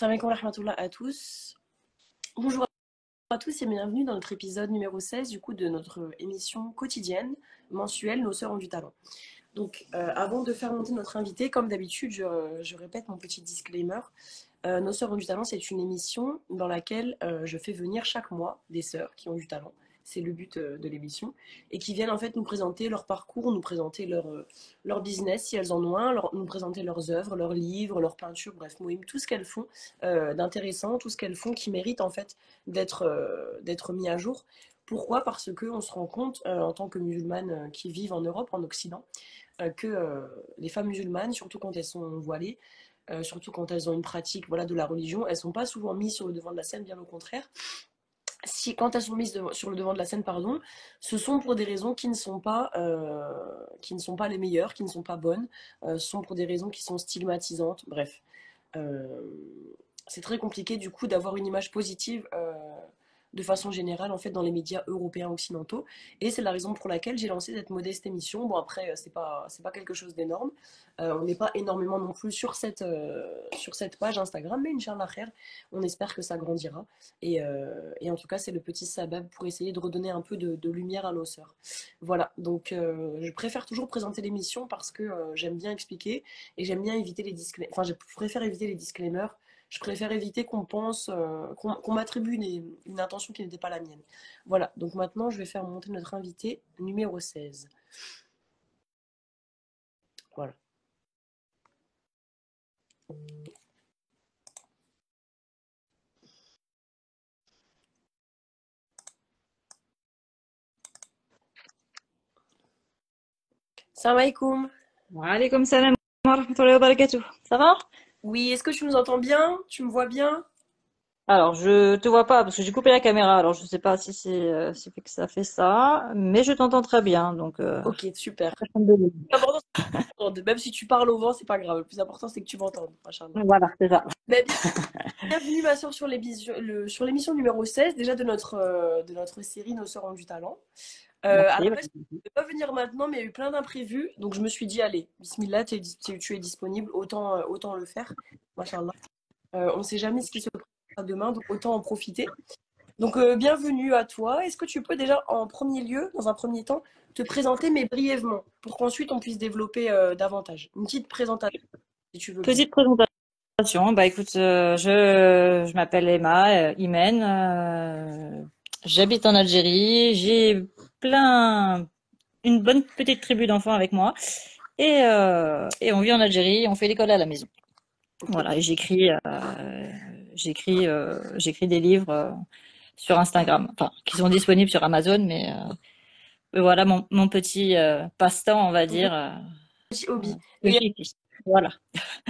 Salam alaikum wa rahmatullah à tous. Bonjour à tous et bienvenue dans notre épisode numéro 16 du coup de notre émission quotidienne, mensuelle, Nos Sœurs ont du talent. Donc avant de faire monter notre invité, comme d'habitude, je répète mon petit disclaimer. Nos Sœurs ont du talent, c'est une émission dans laquelle je fais venir chaque mois des sœurs qui ont du talent. C'est le but de l'émission. Et qui viennent en fait nous présenter leur parcours, nous présenter leur business si elles en ont un, nous présenter leurs œuvres, leurs livres, leurs peintures, bref, tout ce qu'elles font d'intéressant, tout ce qu'elles font qui mérite en fait d'être mis à jour. Pourquoi? Parce qu'on se rend compte en tant que musulmanes qui vivent en Europe, en Occident, que les femmes musulmanes, surtout quand elles sont voilées, surtout quand elles ont une pratique voilà, de la religion, elles ne sont pas souvent mises sur le devant de la scène, bien au contraire. Si, quand elles sont mises sur le devant de la scène, pardon, ce sont pour des raisons qui ne sont pas les meilleures, qui ne sont pas bonnes, ce sont pour des raisons qui sont stigmatisantes, bref. Euh, c'est très compliqué du coup d'avoir une image positive de façon générale en fait dans les médias européens occidentaux, et c'est la raison pour laquelle j'ai lancé cette modeste émission. Bon après c'est pas quelque chose d'énorme. On n'est pas énormément non plus sur cette page Instagram, mais Inch'Allah khair, on espère que ça grandira, et en tout cas c'est le petit sabab pour essayer de redonner un peu de lumière à nos sœurs. Voilà, donc je préfère toujours présenter l'émission parce que j'aime bien expliquer et j'aime bien éviter les disclaimers, enfin je préfère éviter les disclaimers. Je préfère éviter qu'on pense, qu'on m'attribue une intention qui n'était pas la mienne. Voilà, donc maintenant je vais faire monter notre invité numéro 16. Voilà. Salam alaikum. Wa alaykoum salam wa rahmatullahi wa barakatuh. Ça va? Oui, est-ce que tu nous entends bien? Tu me vois bien? Alors, je te vois pas parce que j'ai coupé la caméra. Alors, je sais pas si c'est fait que ça fait ça, mais je t'entends très bien. Donc, Ok, super. alhamdoulilah. L'important, c'est que tu m'entendes. Même si tu parles au vent, c'est pas grave. Le plus important, c'est que tu m'entendes. Machallah. Voilà, c'est ça. Ben, bienvenue, ma soeur, sur l'émission numéro 16, déjà de notre série Nos Sœurs ont du talent. À Merci. la base, je ne devais pas venir maintenant, mais il y a eu plein d'imprévus. Donc, je me suis dit, allez, Bismillah, tu es disponible, autant le faire. Machallah. On ne sait jamais ce qui se passera demain, donc autant en profiter. Donc, bienvenue à toi. Est-ce que tu peux déjà, en premier lieu, dans un premier temps, te présenter, mais brièvement, pour qu'ensuite on puisse développer davantage? Une petite présentation, si tu veux bien. Petite présentation. Bah, écoute, je m'appelle Emma, Imen. J'habite en Algérie. J'ai une bonne petite tribu d'enfants avec moi. Et on vit en Algérie. On fait l'école à la maison. Ok. Voilà, et j'écris des livres sur Instagram, enfin, qui sont disponibles sur Amazon, mais voilà mon petit passe-temps, on va Donc, dire, petit hobby. que Et j'ai ici. Voilà.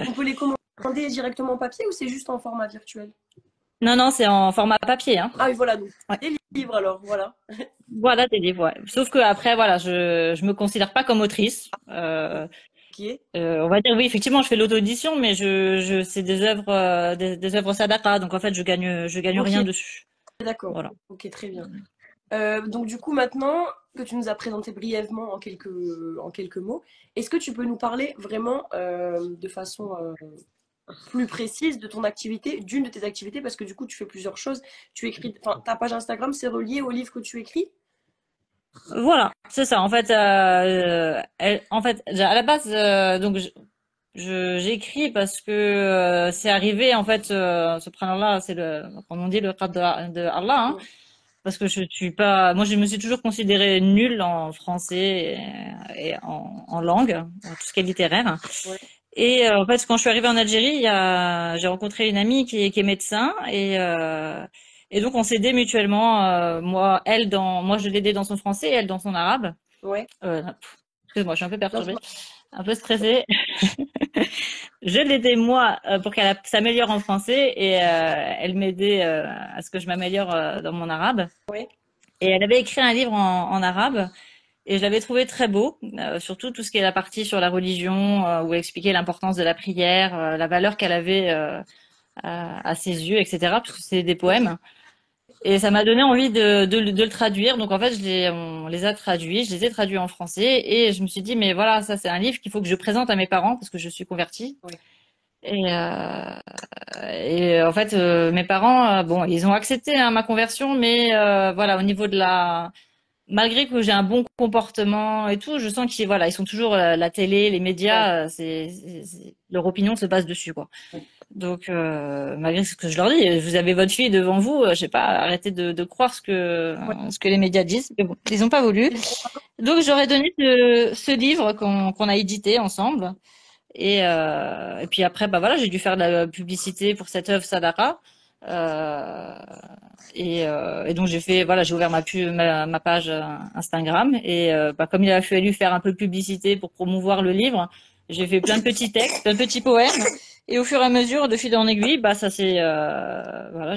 on peut les commander directement en papier ou c'est juste en format virtuel? Non, non, c'est en format papier, hein. Ah oui, voilà, donc Ouais. des livres alors, voilà. Voilà des livres, ouais. Sauf que après, voilà, je me considère pas comme autrice. Ok, On va dire oui, effectivement, je fais l'auto-édition, mais c'est des œuvres, des œuvres sadaqa, donc en fait, je gagne ok, rien dessus. d'accord. Voilà. Ok, très bien. Donc du coup, maintenant que tu nous as présenté brièvement en quelques mots, est-ce que tu peux nous parler vraiment de façon plus précise de ton activité, d'une de tes activités, parce que du coup, tu fais plusieurs choses. Tu écris, enfin, ta page Instagram, c'est relié au livre que tu écris? Voilà, c'est ça. En fait, à la base, donc j'écris parce que c'est arrivé. En fait, subhanallah, c'est comme on dit, le qadr de Allah. Hein, Oui. parce que je suis pas, moi, je me suis toujours considérée nulle en français et en langue, en tout ce qui est littéraire. Ouais. Et en fait, quand je suis arrivée en Algérie, j'ai rencontré une amie qui est médecin et donc on s'aidait mutuellement. Moi je l'aidais dans son français et elle dans son arabe. Ouais. Excuse-moi, je suis un peu Non, c'est perturbée, un peu stressée. Je l'aidais moi pour qu'elle s'améliore en français et elle m'aidait à ce que je m'améliore dans mon arabe. ouais. Et elle avait écrit un livre en arabe et je l'avais trouvé très beau, surtout tout ce qui est la partie sur la religion où elle expliquait l'importance de la prière, la valeur qu'elle avait à ses yeux, etc. Parce que c'est des Ok. poèmes. Et ça m'a donné envie de le traduire. Donc en fait, on les a traduits, je les ai traduits en français et je me suis dit, mais voilà, ça c'est un livre qu'il faut que je présente à mes parents parce que je suis convertie. Ouais. Et, en fait, mes parents, bon, ils ont accepté hein, ma conversion, mais voilà, au niveau de la, malgré que j'ai un bon comportement et tout, je sens qu'ils voilà, ils sont toujours la télé, les Ouais, médias, leur opinion se base dessus quoi. Donc malgré ce que je leur dis, vous avez votre fille devant vous, je sais pas, arrêtez de croire ouais. ce que les médias disent. Mais bon, ils ont pas voulu. Et le propagande, Donc j'aurais donné ce livre qu'on a édité ensemble. Et puis après, bah voilà, j'ai dû faire de la publicité pour cette œuvre Sadara. Euh, et donc j'ai fait, voilà, j'ai ouvert ma page Instagram. Et bah, comme il a fallu faire un peu de publicité pour promouvoir le livre, j'ai fait plein de petits textes, plein de petits poèmes. Et au fur et à mesure, de fil en aiguille, bah ça c'est, voilà,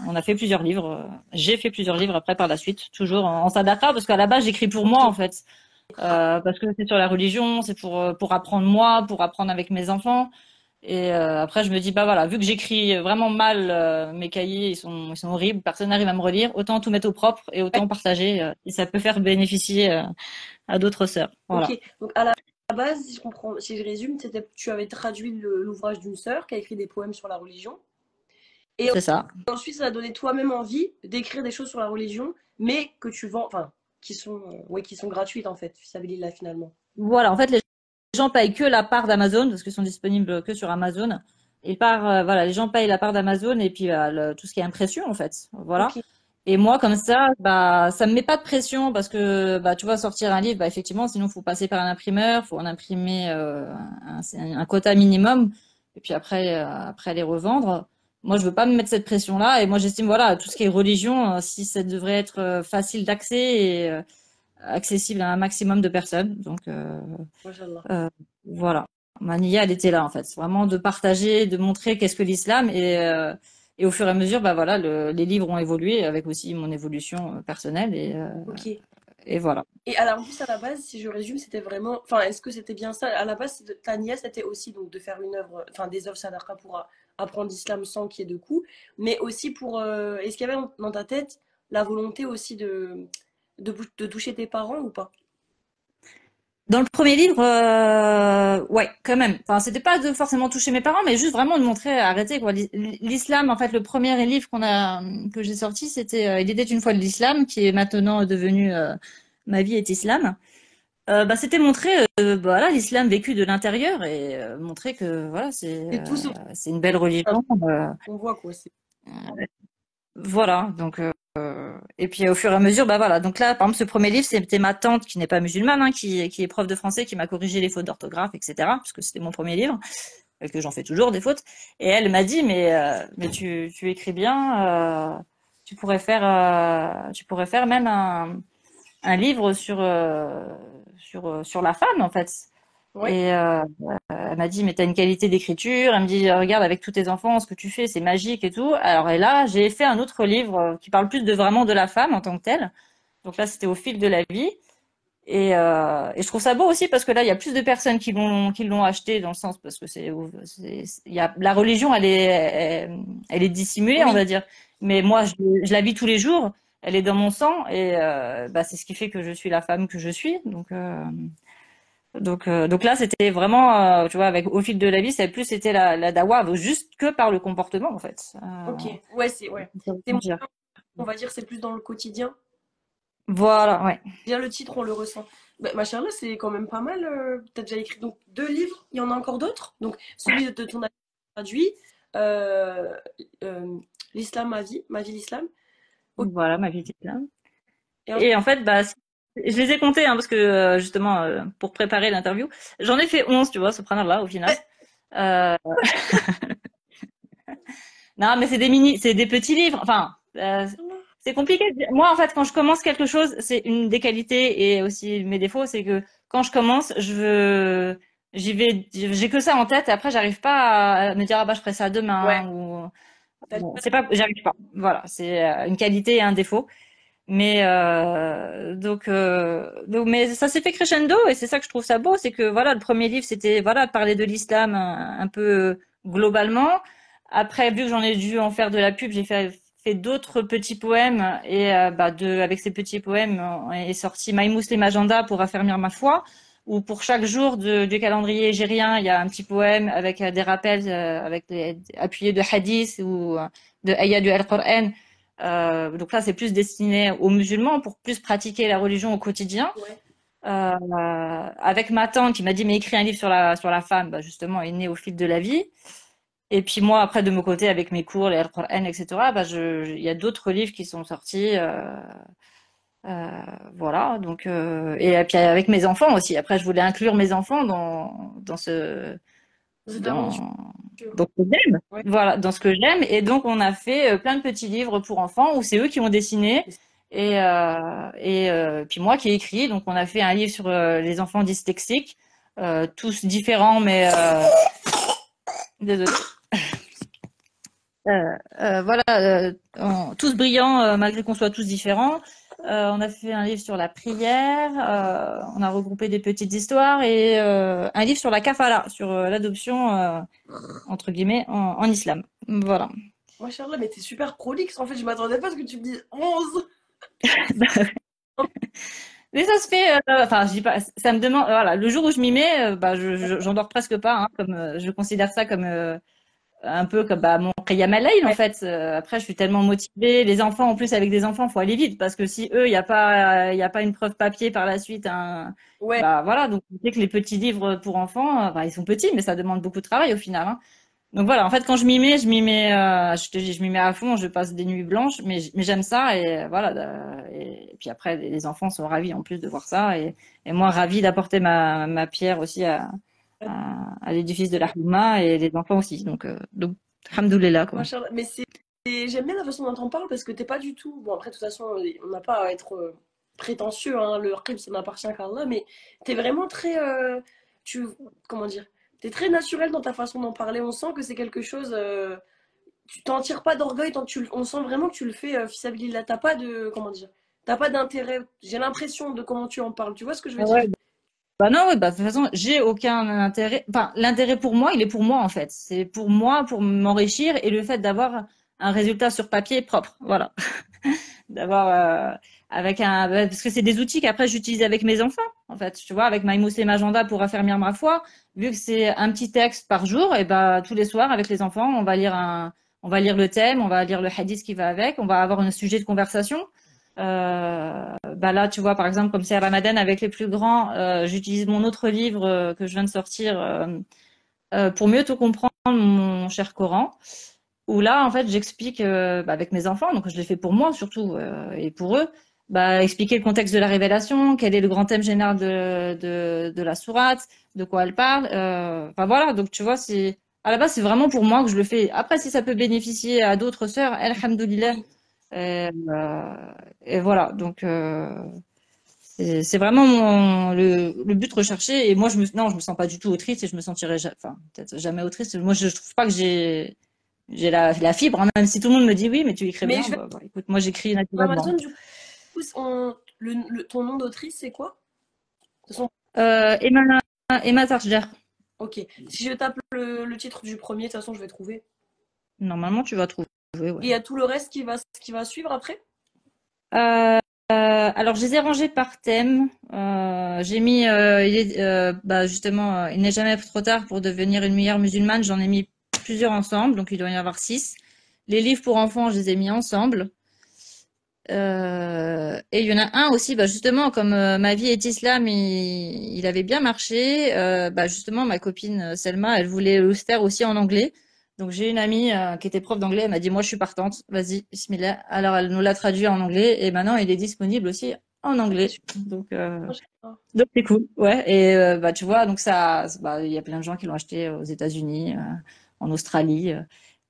on a fait plusieurs livres. J'ai fait plusieurs livres après par la suite, toujours en Sadara, parce qu'à la base j'écris pour moi ok. en fait. Parce que c'est sur la religion, c'est pour apprendre moi, pour apprendre avec mes enfants. Et après, je me dis, bah voilà, vu que j'écris vraiment mal mes cahiers, ils sont horribles, personne n'arrive à me relire, autant tout mettre au propre et Ouais, autant partager, et ça peut faire bénéficier à d'autres sœurs. ok. Voilà, Donc à la base, si je comprends, si je résume, c'était tu avais traduit l'ouvrage d'une sœur qui a écrit des poèmes sur la religion. Et c'est ça. ensuite, ça a donné toi-même envie d'écrire des choses sur la religion, mais que tu vends, enfin, ouais, qui sont gratuites en fait, là finalement. Voilà, en fait, les gens payent que la part d'Amazon parce qu'ils sont disponibles que sur Amazon. Et voilà, les gens payent la part d'Amazon et puis tout ce qui est impression en fait. Voilà. Ok, Et moi, comme ça, bah, ça me met pas de pression parce que, bah, tu vois, sortir un livre, bah, effectivement, sinon, faut passer par un imprimeur, faut en imprimer un quota minimum, et puis après les revendre. Moi, je veux pas me mettre cette pression-là, et moi, j'estime, voilà, tout ce qui est religion, si ça devrait être facile d'accès et accessible à un maximum de personnes. Donc, machallah. euh, voilà. Ma niya, elle était là, en fait. C'est vraiment de partager, de montrer qu'est-ce que l'islam et au fur et à mesure, bah voilà, les livres ont évolué avec aussi mon évolution personnelle Ok. et voilà. Et alors, en plus, à la base, si je résume, c'était vraiment. Enfin, est-ce que c'était bien ça? À la base, ta nièce, c'était aussi donc, de faire une œuvre, enfin, des œuvres sadaqa pour apprendre l'islam sans qu'il y ait de coups, mais aussi pour. Est-ce qu'il y avait dans ta tête la volonté aussi de toucher tes parents ou pas? Dans le premier livre, ouais, quand même. Enfin, c'était pas de forcément toucher mes parents, mais juste vraiment de montrer, arrêter quoi. L'islam, en fait, le premier livre que j'ai sorti, c'était Il était une fois de l'islam, qui est maintenant devenu Ma vie est islam. Bah, c'était montrer, voilà, l'islam vécu de l'intérieur et montrer que voilà, C'est tout sauf c'est une belle ça religion. qu'on voit, quoi. Voilà, donc et puis au fur et à mesure, bah voilà. Donc là, par exemple, ce premier livre, c'était ma tante qui n'est pas musulmane, hein, qui est prof de français, qui m'a corrigé les fautes d'orthographe, etc. Parce que c'était mon premier livre et que j'en fais toujours des fautes. Et elle m'a dit, mais tu écris bien, tu pourrais faire même un livre sur la femme en fait. Ouais. Et elle m'a dit, mais t'as une qualité d'écriture. Elle me dit, regarde, avec tous tes enfants, ce que tu fais, c'est magique et tout. Alors, et là, j'ai fait un autre livre qui parle plus de vraiment de la femme en tant que telle. Donc là, c'était au fil de la vie. Et je trouve ça beau aussi parce que là, il y a plus de personnes qui l'ont acheté dans le sens parce que il y a, la religion, elle est dissimulée, on Oui. va dire. Mais moi, je la vis tous les jours. Elle est dans mon sang et bah, c'est ce qui fait que je suis la femme que je suis. Donc là, c'était vraiment, tu vois, avec au fil de la vie, c'était la dawa, juste que par le comportement, en fait. Ok. Ouais, c'est moins, Dire. on va dire, c'est plus dans le quotidien. Voilà, ouais. Bien le titre, on le ressent. Bah, machallah, c'est quand même pas mal. T'as déjà écrit donc deux livres. Il y en a encore d'autres. Donc celui de ton ami traduit, euh, euh, l'islam, ma vie l'islam. Ok. Voilà, ma vie là. Et Et en fait, bah, je les ai comptés, hein, parce que justement, pour préparer l'interview, j'en ai fait 11, tu vois, subhanallah, au final. ouais, Euh, non, mais c'est des petits livres. Enfin, c'est compliqué. Moi, en fait, quand je commence quelque chose, c'est une des qualités et aussi mes défauts, c'est que quand je commence, j'ai que ça en tête et après, j'arrive pas à me dire, ah bah, je ferai ça ouais. demain ou, T'as du bon, mal. c'est pas, j'arrive pas. Voilà, c'est une qualité et un défaut. Mais mais ça s'est fait crescendo et c'est ça que je trouve ça beau, c'est que voilà, le premier livre c'était voilà parler de l'islam un peu globalement. Après, vu que j'en ai dû en faire de la pub, fait d'autres petits poèmes et avec ces petits poèmes est sorti My Muslim Agenda pour affermir ma foi. où pour chaque jour du calendrier hégérien, il y a un petit poème avec des rappels, appuyés de hadiths ou de ayats du Al-Qur'an. Donc là, c'est plus destiné aux musulmans pour plus pratiquer la religion au quotidien. Ouais. Avec ma tante qui m'a dit mais écris un livre sur la femme, bah justement, est né au fil de la vie. Et puis moi, après, de mon côté, avec mes cours, les Al-Qur'an, etc., bah, il y a d'autres livres qui sont sortis. Voilà, donc et puis avec mes enfants aussi. Après, je voulais inclure mes enfants dans ce Cette aventure. dans dans ce que j'aime. Ouais. Voilà, dans ce que j'aime. Et donc on a fait plein de petits livres pour enfants où c'est eux qui ont dessiné et puis moi qui ai écrit. Donc on a fait un livre sur les enfants dyslexiques, tous différents, mais désolé. Voilà, tous brillants malgré qu'on soit tous différents. On a fait un livre sur la prière, on a regroupé des petites histoires et un livre sur la kafala, sur l'adoption entre guillemets en islam. Voilà. Machallah, mais t'es super prolixe. En fait, je m'attendais pas à ce que tu me dises 11. Mais ça se fait, enfin, je dis pas, ça me demande, voilà, le jour où je m'y mets, bah, j'en dors presque pas, hein, comme je considère ça comme un peu comme bah, mon Qiyam al-Layl en Ouais. fait. Après, je suis tellement motivée. Les enfants, en plus, avec des enfants, faut aller vite parce que si eux, il y a pas une preuve papier par la suite, Ouais. bah voilà. Donc, tu sais que les petits livres pour enfants, bah, ils sont petits, mais ça demande beaucoup de travail au final. Hein. Donc voilà, en fait, quand je m'y mets, je te dis, je m'y mets à fond. Je passe des nuits blanches, mais j'aime ça et voilà. Et puis après, les enfants sont ravis en plus de voir ça et moi ravi d'apporter ma pierre aussi à l'édifice de la Houma et les enfants aussi. Donc alhamdoulilah, quoi. Machallah. Mais j'aime bien la façon dont on parle parce que t'es pas du tout. Bon, après, de toute façon, on n'a pas à être prétentieux, hein. Le rib, ça n'appartient qu'à Allah. Mais t'es vraiment très. Tu, comment dire? T'es très naturel dans ta façon d'en parler. On sent que c'est quelque chose. Tu t'en tires pas d'orgueil. On sent vraiment que tu le fais fisabilillah. T'as pas de. Comment dire? T'as pas d'intérêt. J'ai l'impression de comment tu en parles. Tu vois ce que je veux Ouais, dire? bah non, ouais, bah, de toute façon, j'ai aucun intérêt. Enfin, l'intérêt pour moi, il est pour moi, en fait. C'est pour moi, pour m'enrichir et le fait d'avoir un résultat sur papier propre. Voilà. D'avoir, avec parce que c'est des outils qu'après j'utilise avec mes enfants, en fait. Tu vois, avec Maïmous et Magenda pour affermir ma foi. Vu que c'est un petit texte par jour, et bah, tous les soirs, avec les enfants, on va lire le thème, on va lire le hadith qui va avec, on va avoir un sujet de conversation. Bah là, tu vois, par exemple, comme c'est Ramadan avec les plus grands, j'utilise mon autre livre que je viens de sortir pour mieux tout comprendre, mon cher Coran, où là, en fait, j'explique bah, avec mes enfants, donc je l'ai fait pour moi surtout et pour eux, bah, expliquer le contexte de la révélation, quel est le grand thème général de la sourate, de quoi elle parle. Enfin voilà, donc tu vois, c'est à la base, c'est vraiment pour moi que je le fais. Après, si ça peut bénéficier à d'autres sœurs, alhamdoulilah. Oui. Et voilà, donc c'est vraiment le but recherché. Et moi, non, je me sens pas du tout autrice et je me sentirai, enfin, peut-être jamais autrice. Moi, je trouve pas que j'ai la fibre, hein, même si tout le monde me dit oui, mais tu écris Mais bien. je vais. Bah, écoute, moi, j'écris Sur naturellement. Amazon, du coup, ton nom d'autrice, c'est quoi? De son- Emma, Emma Tarjer. Ok. Si je tape le titre du premier, de toute façon, je vais trouver. Normalement, tu vas trouver, ouais. Et il y a tout le reste qui va suivre après? Alors, je les ai rangés par thème. J'ai mis, bah, justement, il n'est jamais trop tard pour devenir une meilleure musulmane. J'en ai mis plusieurs ensemble, donc il doit y en avoir 6. Les livres pour enfants, je les ai mis ensemble. Et il y en a un aussi, bah, justement, comme ma vie est islam, il avait bien marché. Bah, justement, ma copine Selma, elle voulait le faire aussi en anglais. Donc j'ai une amie qui était prof d'anglais, elle m'a dit, moi je suis partante, vas-y, bismillah. Alors elle nous l'a traduit en anglais et maintenant il est disponible aussi en anglais. Donc c'est cool, ouais. Et bah tu vois, donc ça, bah il y a plein de gens qui l'ont acheté aux États-Unis, en Australie.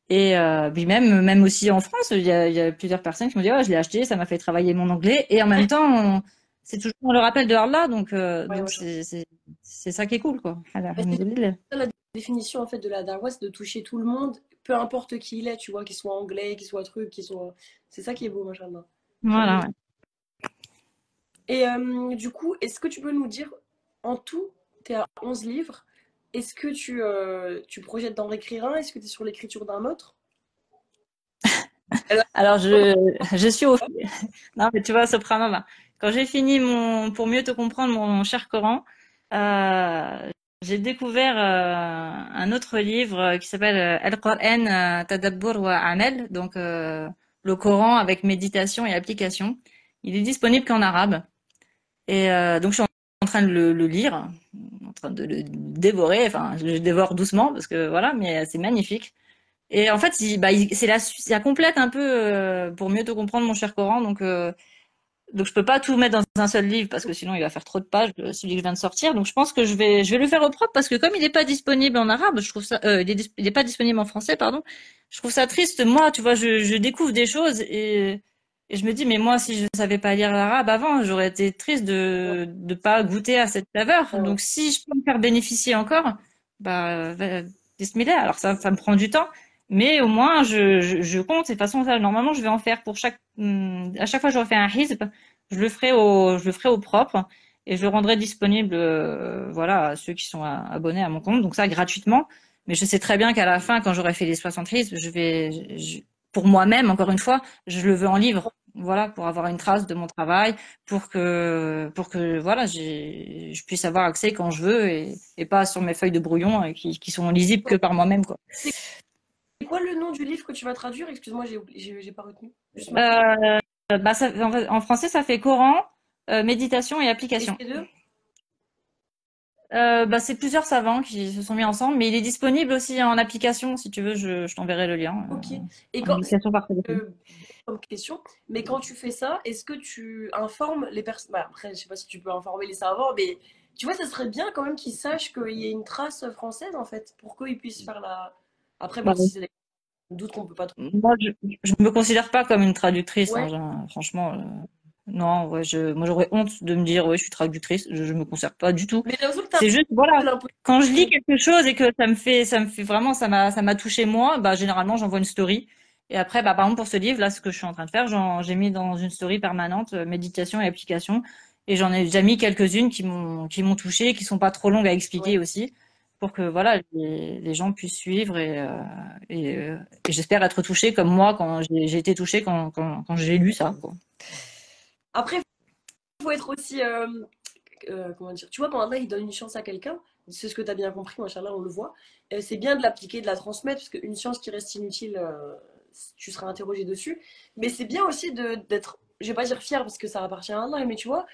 Et puis même aussi en France, il y a plusieurs personnes qui m'ont dit, oh, je l'ai acheté, ça m'a fait travailler mon anglais. Et en même temps, c'est toujours le rappel de Allah, Ouais, donc ouais, c'est ça qui est cool, quoi. mais c'est Alhamdoulilah. ça la définition en fait de la darwa, c'est de toucher tout le monde, peu importe qui il est, tu vois, qu'il soit anglais, qu'il soit truc, qu'il soit. C'est ça qui est beau, machallah. Voilà, Alhamdoulilah. ouais. Et du coup, est-ce que tu peux nous dire, en tout, tu es à 11 livres, est-ce que tu projettes d'en réécrire un? Est-ce que tu es sur l'écriture d'un autre? Alors, Alors je suis au non mais tu vois Soprano là. Quand j'ai fini pour mieux te comprendre mon cher Coran, Euh, j'ai découvert un autre livre qui s'appelle Al-Qur'an Tadabbur wa Amal, donc le Coran avec méditation et application. Il est disponible qu'en arabe. Et donc je suis en train de le lire, en train de le dévorer. Enfin, je le dévore doucement parce que voilà, mais c'est magnifique. Et en fait, ça complète un peu pour mieux te comprendre, mon cher Coran. Donc je peux pas tout mettre dans un seul livre parce que sinon il va faire trop de pages, celui que je viens de sortir. Donc je pense que je vais le faire au propre parce que comme il n'est pas disponible en arabe, je trouve ça, il est pas disponible en français, pardon. Je trouve ça triste. Moi, tu vois, je découvre des choses et je me dis mais moi si je savais pas lire l'arabe avant, j'aurais été triste Ouais, de pas goûter à cette saveur. ouais. Donc si je peux me faire bénéficier encore, bismillah. Alors ça me prend du temps. Mais au moins, je compte. Et de toute façon, ça, normalement, je vais en faire pour à chaque fois que je refais un hizb, je le ferai au propre et je le rendrai disponible, voilà, à ceux qui sont abonnés à mon compte. Donc ça, gratuitement. Mais je sais très bien qu'à la fin, quand j'aurai fait les 60 hizbs, pour moi-même, encore une fois, je le veux en livre. Voilà, pour avoir une trace de mon travail, pour que, voilà, je puisse avoir accès quand je veux et pas sur mes feuilles de brouillon qui sont lisibles que par moi-même, quoi. C'est quoi le nom du livre que tu vas traduire? Excuse-moi, j'ai pas retenu. Juste marqué. Euh, en français, ça fait Coran, méditation et Et application. c'est deux? C'est plusieurs savants qui se sont mis ensemble, mais il est disponible aussi en application. Si tu veux, je t'enverrai le lien. Ok. Et En quand, application par téléphone. euh, comme question, mais quand tu fais ça, est-ce que tu informes les personnes? Bah, après, je sais pas si tu peux informer les savants, mais tu vois, ça serait bien quand même qu'ils sachent qu'il y ait une trace française en fait, pour qu'ils puissent faire la. Après, Bah, bon, si c'est des doutes qu'on peut pas trop. moi, je me considère pas comme une traductrice, hein, Ouais, franchement. Non, ouais, moi, j'aurais honte de me dire, ouais, je suis traductrice. Je me considère pas du tout. mais j'ai l'impression que t'as un C'est juste, voilà. peu l'imposition. Quand je lis quelque chose et que ça me fait vraiment, ça m'a touché moi, bah, généralement, j'envoie une story. Et après, bah, par exemple, pour ce livre, là, ce que je suis en train de faire, j'ai mis dans une story permanente, méditation et application. Et j'en ai déjà mis quelques-unes qui m'ont touché, qui sont pas trop longues à expliquer Ouais. aussi, pour que, voilà, les gens puissent suivre et, euh, et j'espère être touchée comme moi quand j'ai été touchée quand j'ai lu ça, quoi. Après, il faut être aussi. Comment dire? Tu vois, quand Allah il donne une chance à quelqu'un, c'est ce que tu as bien compris, machallah, on le voit. C'est bien de l'appliquer, de la transmettre, parce qu'une science qui reste inutile, tu seras interrogé dessus. Mais c'est bien aussi d'être, je vais pas dire fier parce que ça appartient à Allah, mais tu vois,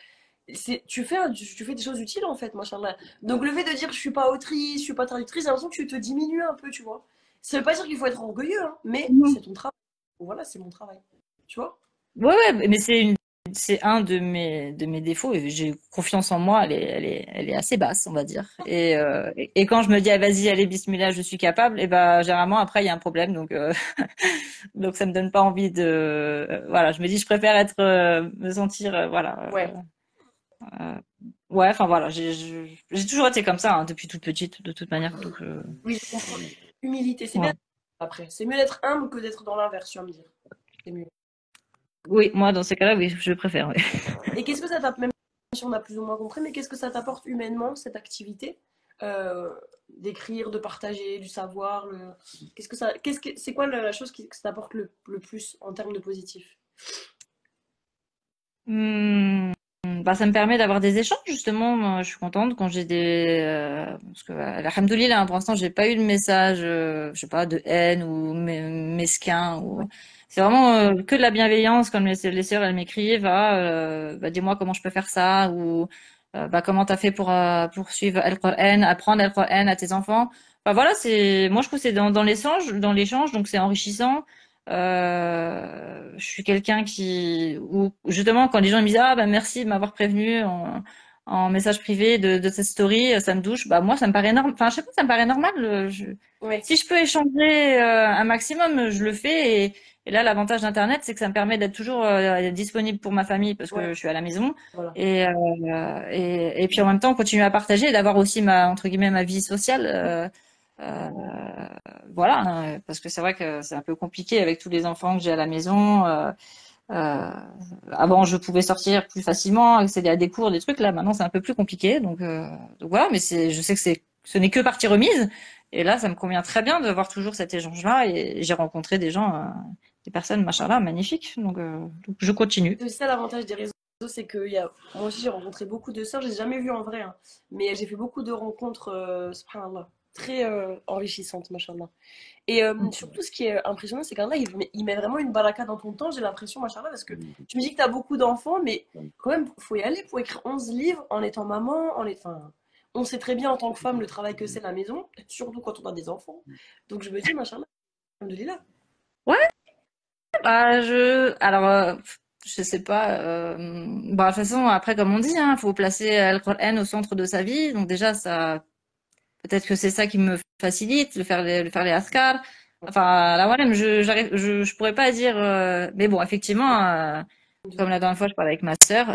tu fais des choses utiles en fait, machallah. Donc le fait de dire je suis pas autrice, je suis pas traductrice, j'ai l'impression que tu te diminues un peu, tu vois. Ça veut pas dire qu'il faut être orgueilleux, hein, mais c'est ton travail. Voilà, c'est mon travail. Tu vois? Ouais, ouais, mais c'est un de mes défauts et j'ai confiance en moi, elle est assez basse, on va dire. Et quand je me dis, ah, vas-y, allez, bismillah, je suis capable, et ben, généralement, après, il y a un problème, donc ça me donne pas envie voilà, je me dis, je préfère me sentir, voilà, Ouais. euh, ouais, enfin, voilà, j'ai toujours été comme ça, hein, depuis toute petite, de toute manière, Oui, je comprends. Humilité, c'est bien. ouais. Après, c'est mieux d'être humble que d'être dans l'inverse, tu vas me dire. C'est mieux. Oui, moi, dans ces cas-là, oui, je préfère, oui. Et qu'est-ce que ça t'apporte, même si on a plus ou moins compris, mais qu'est-ce que ça t'apporte humainement, cette activité d'écrire, de partager, du savoir c'est quoi la chose que ça t'apporte le plus en termes de positif? Hmm. Bah, ça me permet d'avoir des échanges, justement. Moi, je suis contente quand j'ai parce que, alhamdoulilah, hein, pour l'instant, j'ai pas eu de message, je sais pas, de haine ou mesquin. Ouais, C'est vraiment que de la bienveillance, comme les sœurs, elles m'écrivent, bah, dis-moi comment je peux faire ça, ou bah, comment t'as fait pour suivre Al-Qur'an, apprendre Al-Qur'an à tes enfants. Enfin, voilà, moi, je trouve que c'est dans l'échange, donc c'est enrichissant. Je suis quelqu'un ou justement, quand les gens me disent, ah, bah, merci de m'avoir prévenu en message privé de cette story, ça me touche. Bah, moi, ça me paraît normal. Enfin, je sais pas, ça me paraît normal. ouais, Si je peux échanger un maximum, je le fais. Et là, l'avantage d'Internet, c'est que ça me permet d'être toujours disponible pour ma famille parce que ouais, je suis à la maison. voilà. Et puis en même temps, continuer à partager et d'avoir aussi entre guillemets, ma vie sociale. Euh, voilà, hein, parce que c'est vrai que c'est un peu compliqué avec tous les enfants que j'ai à la maison. Euh, Avant, je pouvais sortir plus facilement, accéder à des cours, des trucs. Là, maintenant, c'est un peu plus compliqué. Donc voilà, mais je sais que ce n'est que partie remise. Et là, ça me convient très bien de voir toujours cet échange-là. Et j'ai rencontré des gens, des personnes, machin là, magnifiques. Donc je continue. C'est aussi ça l'avantage des réseaux c'est que moi aussi j'ai rencontré beaucoup de sœurs, je les ai jamais vues en vrai, hein, mais j'ai fait beaucoup de rencontres, subhanallah, très enrichissantes, machallah. Et surtout, ce qui est impressionnant, c'est qu'Allah, il met vraiment une baraka dans ton temps, j'ai l'impression, machallah, parce que tu me dis que tu as beaucoup d'enfants, mais quand même, faut y aller pour écrire 11 livres en étant maman, enfin, on sait très bien en tant que femme le travail que c'est la maison, surtout quand on a des enfants. Donc je me dis, machallah, alhamdoulilah. Ouais, alors, je sais pas. Bah, de toute façon, après, comme on dit, hein, faut placer le Coran au centre de sa vie. Donc déjà, ça, peut-être que c'est ça qui me facilite, le faire les askars. Enfin, là, voilà, je pourrais pas dire. Mais bon, effectivement, comme la dernière fois, je parlais avec ma sœur,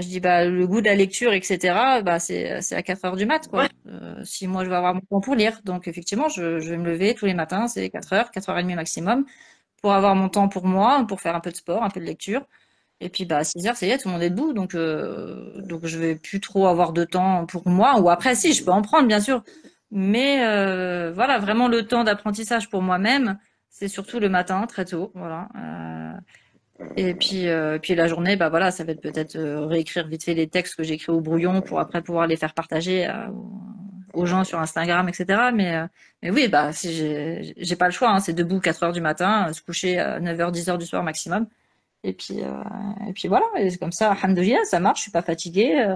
je dis bah le goût de la lecture, etc. Bah c'est à 4 heures du mat, Ouais, quoi. Si moi je vais avoir mon temps pour lire, donc effectivement, je vais me lever tous les matins, c'est 4 heures et demie maximum, pour avoir mon temps pour moi, pour faire un peu de sport, un peu de lecture. Et puis bah à 6 heures, ça y est, tout le monde est debout, donc je vais plus trop avoir de temps pour moi. Ou après, si, je peux en prendre, bien sûr, mais voilà, vraiment le temps d'apprentissage pour moi-même, c'est surtout le matin, très tôt, voilà. Et puis la journée, bah voilà, ça va être peut-être réécrire vite fait les textes que j'écris au brouillon pour après pouvoir les faire partager aux gens sur Instagram, etc. Mais oui, bah si j'ai pas le choix, hein, c'est debout 4 heures du matin, se coucher à 9 heures 10 heures du soir maximum. Et puis voilà, et c'est comme ça, alhamdoulilah, ça marche, je suis pas fatiguée.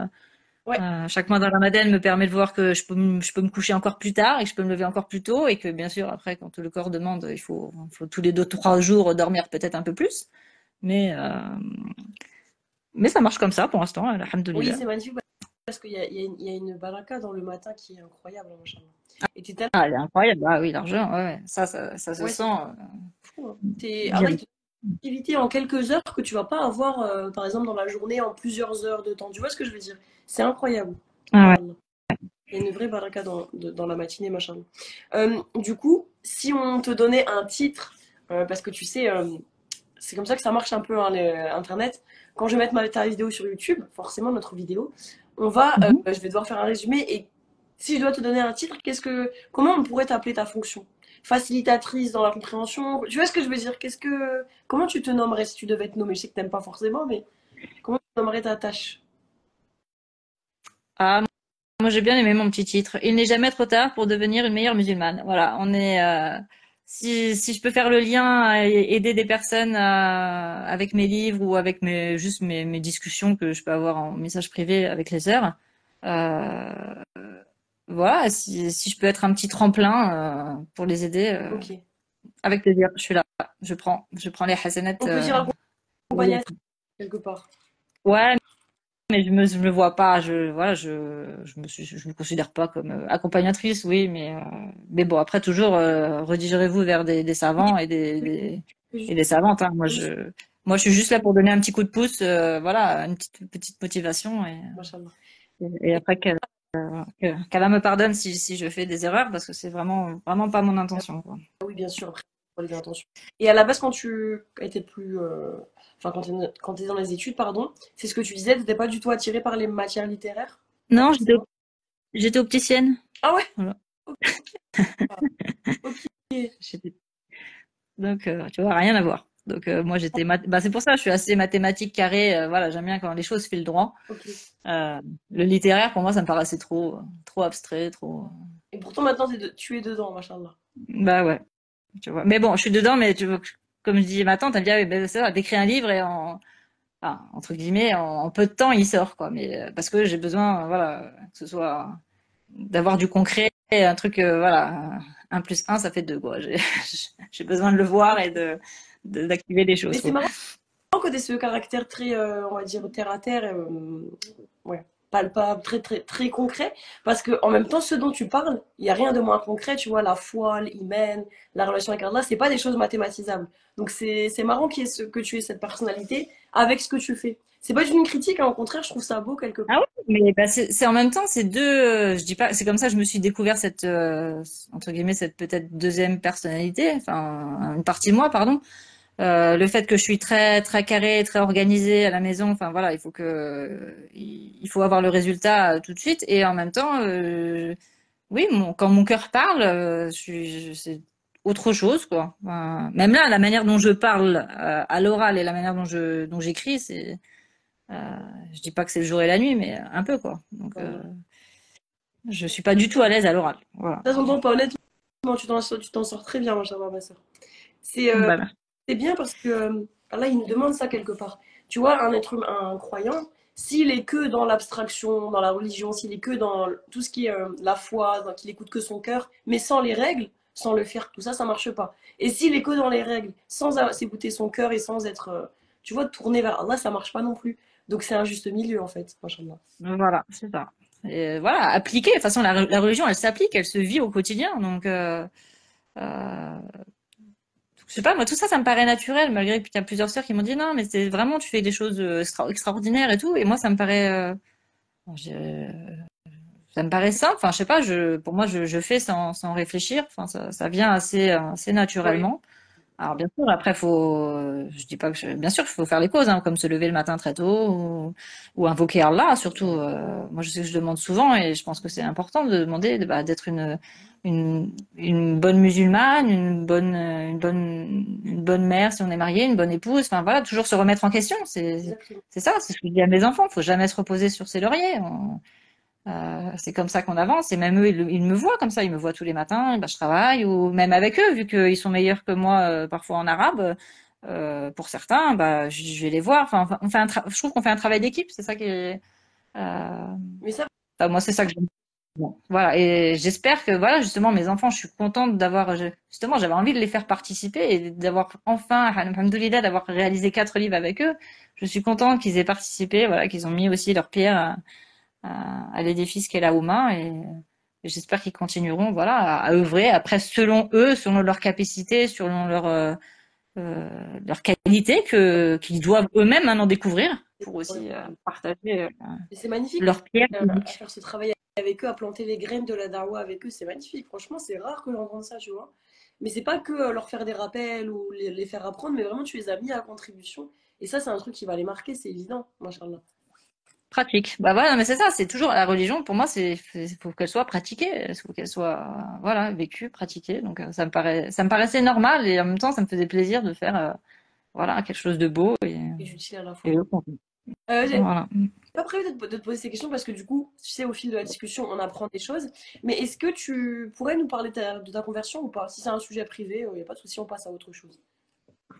ouais. Chaque mois dans la Ramadan me permet de voir que je peux me coucher encore plus tard et que je peux me lever encore plus tôt et que bien sûr après quand le corps demande, il faut tous les 2 3 jours dormir peut-être un peu plus. Mais, euh, mais ça marche comme ça pour l'instant, Oui, alhamdoulilah. c'est magnifique parce qu'il y a une baraka dans le matin qui est incroyable, hein, machallah. Et t'es tellement Ah, elle est incroyable. Ah oui, l'argent, ouais, ouais. Ça se ouais, sent c'est fou, hein. Allah, il direct. te donne une activité en quelques heures que tu vas pas avoir, par exemple, dans la journée en plusieurs heures de temps. Tu vois ce que je veux dire? C'est incroyable. Ah ouais. Subhanallah. Il y a une vraie baraka dans la matinée, machin. Du coup, si on te donnait un titre, parce que tu sais, c'est comme ça que ça marche un peu, hein, Internet. Quand je vais mettre ta vidéo sur YouTube, forcément notre vidéo, Mhm. je vais devoir faire un résumé. Et si je dois te donner un titre, comment on pourrait t'appeler ta fonction? Facilitatrice dans la compréhension. Tu vois ce que je veux dire? Comment tu te nommerais si tu devais te nommer? Je sais que t'aimes pas forcément, mais comment tu nommerais ta tâche? Ah, moi j'ai bien aimé mon petit titre. Il n'est jamais trop tard pour devenir une meilleure musulmane. Voilà, si je peux faire le lien et aider des personnes avec mes livres ou avec mes discussions que je peux avoir en message privé avec les sœurs, euh, voilà, si je peux être un petit tremplin pour les aider, Ok. avec plaisir, je suis là. Je prends les hasanats. On peut dire accompagnatrice quelque part. Ouais, mais je me vois pas. Voilà, je me considère pas comme accompagnatrice, oui, mais bon, après toujours redirigez-vous vers des Oui, savants et juste, et des savantes, hein. juste, Moi, je suis juste là pour donner un petit coup de pouce, voilà, une petite motivation machallah. et après qu'Allah me pardonne si je fais des erreurs parce que c'est vraiment vraiment pas mon intention, quoi. Oui, bien sûr, après, pour les intentions. Et à la base, quand tu étais plus. Enfin, quand tu étais dans les études, pardon, c'est ce que tu disais, tu n'étais pas du tout attirée par les matières littéraires? Pas Non, forcément. j'étais opticienne. Ah ouais? Voilà. Ok. Ok. J'étais Donc, tu vois, rien à voir. Donc, moi, bah, c'est pour ça, je suis assez mathématique carré. Voilà, j'aime bien quand les choses filent droit. Ok. Euh, le littéraire, pour moi, ça me paraissait trop abstrait, trop. Et pourtant, maintenant, tu es dedans, machallah. Bah ouais, tu vois. Mais bon, je suis dedans, mais tu vois, comme je dis ma tante, elle me dit, ah, oui, ben, c'est ça, t'écris un livre et enfin, entre guillemets, en peu de temps, il sort, quoi. Mais parce que j'ai besoin, voilà, que ce soit d'avoir du concret, un truc, voilà, 1 + 1, ça fait 2, quoi. J'ai besoin de le voir et d'activer des Mais choses, c'est quoi. marrant que tu aies ce caractère très, on va dire, terre à terre, ouais, palpable, très, très, très concret. Parce que en même temps, ce dont tu parles, il n'y a rien de moins concret, tu vois, la foi, l'iman, la relation avec Allah, c'est pas des choses mathématisables. Donc c'est marrant que tu aies cette personnalité avec ce que tu fais. C'est pas une critique, hein, au contraire, je trouve ça beau quelque Ah part. ouais, mais bah, c'est en même temps, c'est deux. Je dis pas, c'est comme ça que je me suis découvert cette entre guillemets cette peut-être deuxième personnalité, enfin une partie de moi, pardon. Le fait que je suis très très carré, très organisé à la maison, enfin voilà, il faut avoir le résultat tout de suite et en même temps, oui, quand mon cœur parle, c'est autre chose quoi. Enfin, même là, la manière dont je parle à l'oral et la manière dont j'écris, Je dis pas que c'est le jour et la nuit, mais un peu quoi. Donc Ouais. je suis pas du tout à l'aise à l'oral. Voilà. Ça s'entend pas, honnêtement, tu t'en sors très bien, ma soeur. C'est Voilà. c'est bien parce que là, il nous demande ça quelque part. Tu vois, un être humain, un croyant, s'il est que dans l'abstraction, dans la religion, s'il est que dans tout ce qui est la foi, qu'il écoute que son cœur, mais sans les règles, sans le faire, tout ça, ça marche pas. Et s'il est que dans les règles, sans s'écouter son cœur et sans être, tu vois, tourné vers Allah, ça marche pas non plus. Donc c'est un juste milieu en fait, machallah. Voilà, c'est ça. Et voilà, appliquer. De toute façon, la religion, elle s'applique, elle se vit au quotidien. Donc, euh, je sais pas, moi, tout ça, ça me paraît naturel, malgré qu'il y a plusieurs sœurs qui m'ont dit non, mais c'est vraiment, tu fais des choses extraordinaires et tout. Et moi, ça me paraît, ça me paraît simple. Enfin, je sais pas, pour moi, je fais sans réfléchir. Enfin, ça vient assez Oui, naturellement. Alors bien sûr, après je dis pas que bien sûr, il faut faire les pauses, hein, comme se lever le matin très tôt ou invoquer Allah. Surtout, moi je sais que je demande souvent et je pense que c'est important de demander d'être une bonne musulmane, une bonne mère si on est marié, une bonne épouse. Enfin voilà, toujours se remettre en question. exactement. C'est ça, c'est ce que je dis à mes enfants. Faut jamais se reposer sur ses lauriers. C'est comme ça qu'on avance. Et même eux, ils me voient comme ça. Ils me voient tous les matins. Bah, je travaille ou même avec eux, vu qu'ils sont meilleurs que moi parfois en arabe. Pour certains, bah, je vais les voir. Enfin, je trouve qu'on fait un travail d'équipe. C'est ça qui est. Mais ça, Enfin, moi, c'est ça que j'aime. Bon, voilà. Et j'espère que voilà, justement, mes enfants, je suis contente justement, j'avais envie de les faire participer et d'avoir enfin, alhamdoulilah, d'avoir réalisé 4 livres avec eux. Je suis contente qu'ils aient participé, voilà, qu'ils ont mis aussi leur pierre à l'édifice qu'est la Ouma et j'espère qu'ils continueront voilà à œuvrer après selon eux, selon leurs capacités, selon leur qualité qu'ils doivent eux-mêmes maintenant découvrir pour aussi partager et c'est magnifique leur pierre à unique. faire ce travail avec eux, à planter les graines de la dawa avec eux, c'est magnifique. Franchement, c'est rare que j'entende ça, tu vois. Mais c'est pas que leur faire des rappels ou les faire apprendre, mais vraiment tu les as mis à contribution. Et ça, c'est un truc qui va les marquer, c'est évident, machallah. Pratique. Bah voilà, mais c'est ça, c'est toujours la religion. Pour moi, faut qu'elle soit pratiquée, il faut qu'elle soit voilà vécue, pratiquée. Donc ça me paraissait normal et en même temps, ça me faisait plaisir de faire voilà quelque chose de beau Et utile à la et fois. J'ai voilà. pas prévu de te poser ces questions parce que du coup, tu sais, au fil de la discussion, on apprend des choses. Mais est-ce que tu pourrais nous parler de ta conversion ou pas? Si c'est un sujet privé, il n'y a pas de souci, on passe à autre chose.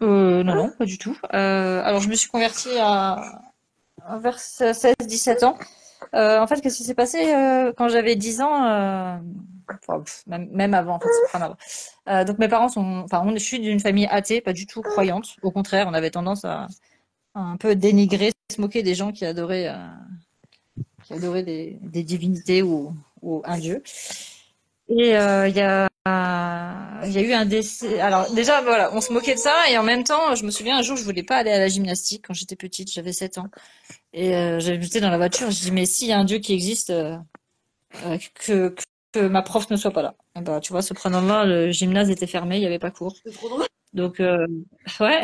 Non, non, pas du tout. Alors, je me suis convertie vers 16-17 ans. En fait, qu'est-ce qui s'est passé quand j'avais 10 ans enfin, même avant, en fait, subhanallah. Donc, mes parents enfin, je suis d'une famille athée, pas du tout croyante. Au contraire, on avait tendance à un peu dénigrer, se moquer des gens qui adoraient des divinités ou un dieu. Et il y a eu un décès. Alors déjà, voilà, on se moquait de ça et en même temps, je me souviens un jour, je voulais pas aller à la gymnastique quand j'étais petite, j'avais 7 ans. Et j'étais dans la voiture, je dis mais s'il y a un Dieu qui existe, euh, que, que ma prof ne soit pas là. Et bah, tu vois, subhanallah, le gymnase était fermé, il y avait pas cours. C'est trop drôle. Donc ouais.